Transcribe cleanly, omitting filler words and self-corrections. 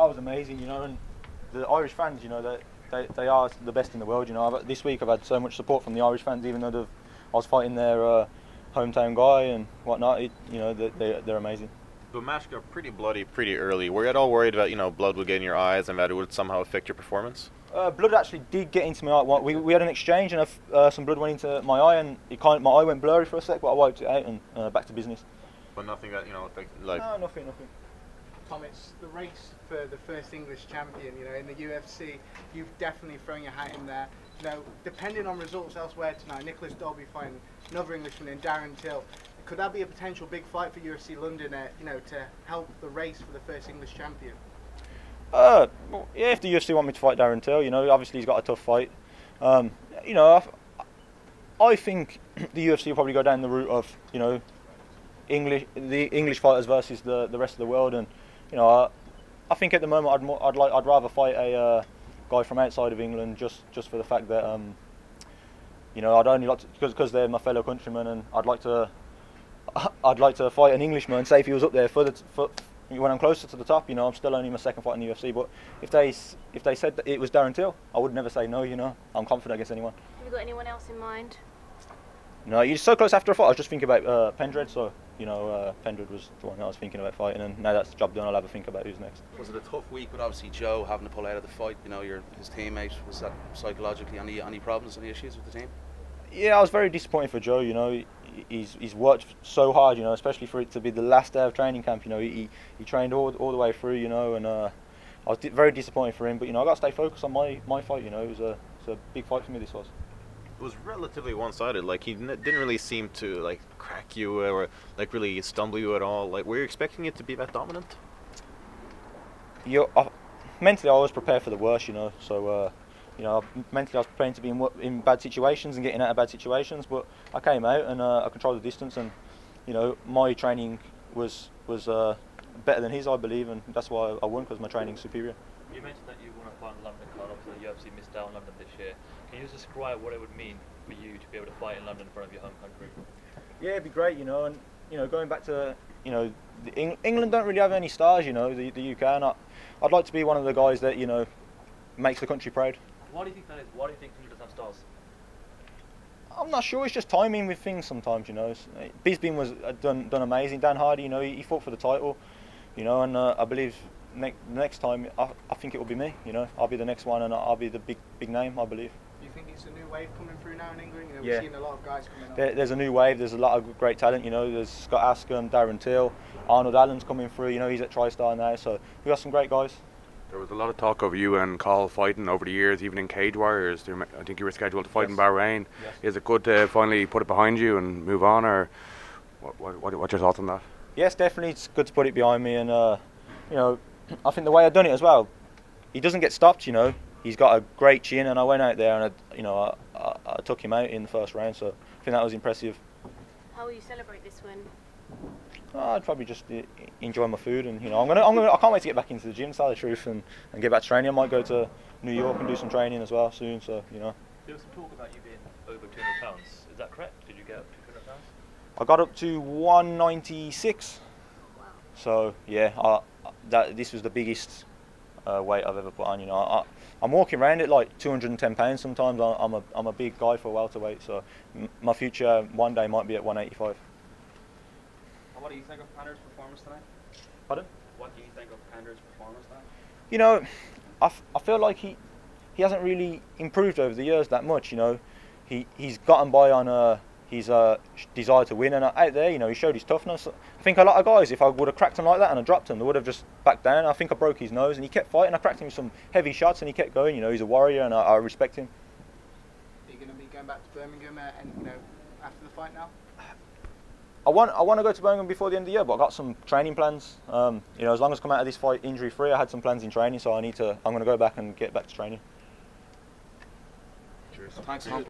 Oh, it was amazing, you know, and the Irish fans, you know, they are the best in the world, you know. This week I've had so much support from the Irish fans, even though I was fighting their hometown guy and whatnot. You know, they're amazing. The match got pretty bloody pretty early. Were you at all worried about, you know, blood would get in your eyes and that it would somehow affect your performance? Blood actually did get into my eye. We had an exchange and some blood went into my eye, and my eye went blurry for a sec, but I wiped it out and back to business. But nothing that, you know, like... No, nothing. Tom, it's the race for the first English champion. You know, in the UFC, you've definitely thrown your hat in there. You know, depending on results elsewhere tonight, Nicholas Dolby fighting another Englishman in Darren Till. Could that be a potential big fight for UFC London? You know, to help the race for the first English champion. Yeah, if the UFC want me to fight Darren Till, you know, obviously he's got a tough fight. You know, I think the UFC will probably go down the route of, you know, the English fighters versus the rest of the world, and you know, I think at the moment I'd rather fight a guy from outside of England just for the fact that you know, I'd only like to, because they're my fellow countrymen, and I'd like to fight an Englishman. Say if he was up there when I'm closer to the top, you know, I'm still only my second fight in the UFC. But if they said that it was Darren Till, I would never say no. You know, I'm confident against anyone. Have you got anyone else in mind? No, you're so close after a fight. I was just thinking about Pendred, so you know, Pendred was the one I was thinking about fighting, and now that's the job done, I'll have a think about who's next. Was it a tough week with obviously Joe having to pull out of the fight? You know, his teammate. Was that psychologically any problems, any issues with the team? Yeah, I was very disappointed for Joe. You know, he's worked so hard. You know, especially for it to be the last day of training camp. You know, he trained all the way through. You know, and I was very disappointed for him. But you know, I got to stay focused on my fight. You know, it was a big fight for me. This was. It was relatively one-sided. Like, he didn't really seem to like crack you or like really stumble you at all. Like, were you expecting it to be that dominant? Mentally, I was prepared for the worst. You know, so you know, mentally I was preparing to be in bad situations and getting out of bad situations. But I came out and I controlled the distance, and you know, my training was better than his, I believe, and that's why I won, because my training's superior. You mentioned that you want to fight in London, Carl. Obviously, the UFC missed out on London this year. Can you just describe what it would mean for you to be able to fight in London in front of your home country? Yeah, it'd be great, you know, and you know, going back to, you know, England don't really have any stars, you know, the UK, and I'd like to be one of the guys that, you know, makes the country proud. Why do you think that is? Why do you think England doesn't have stars? I'm not sure. It's just timing with things sometimes, you know. Bisbee was done amazing. Dan Hardy, you know, he fought for the title, you know, and I believe next time I think it will be me. You know, I'll be the next one, and I'll be the big name, I believe. Do you think it's a new wave coming through now in England? You know, Yeah. we've seen a lot of guys coming up. There's a new wave. There's a lot of great talent. You know, there's Scott Askham, Darren Till, Arnold Allen's coming through. You know, he's at TriStar now, so we got some great guys. There was a lot of talk of you and Carl fighting over the years, even in Cage Warriors. I think you were scheduled to fight in Bahrain. Yes. Is it good to finally put it behind you and move on, or what's your thoughts on that? Yes, definitely. It's good to put it behind me, and you know, I think the way I've done it as well, he doesn't get stopped. You know, he's got a great chin, and I went out there and I took him out in the first round. So I think that was impressive. How will you celebrate this win? I'd probably just enjoy my food, and you know, I can't wait to get back into the gym, to tell the truth, and get back to training. I might go to New York and do some training as well soon. So you know. There was some talk about you being over 200 pounds. Is that correct? Did you get up to 200 pounds? I got up to 196. Wow. So yeah, this was the biggest weight I've ever put on. You know, I'm walking around at like 210 pounds sometimes. I'm a big guy for a welterweight. So my future one day might be at 185. What do you think of Pander's performance tonight? Pardon? What do you think of Pander's performance tonight? You know, I feel like he hasn't really improved over the years that much. You know, he's gotten by on his desire to win, and out there, you know, he showed his toughness. I think a lot of guys, if I would have cracked him like that and I dropped him, they would have just backed down. I think I broke his nose, and he kept fighting. I cracked him with some heavy shots, and he kept going. You know, he's a warrior, and I respect him. Are you going to be going back to Birmingham and you know, after the fight now? I want to go to Birmingham before the end of the year, but I got some training plans. You know, as long as I come out of this fight injury free, I had some plans in training, so I'm going to go back and get back to training. Cheers. Thanks, Tom.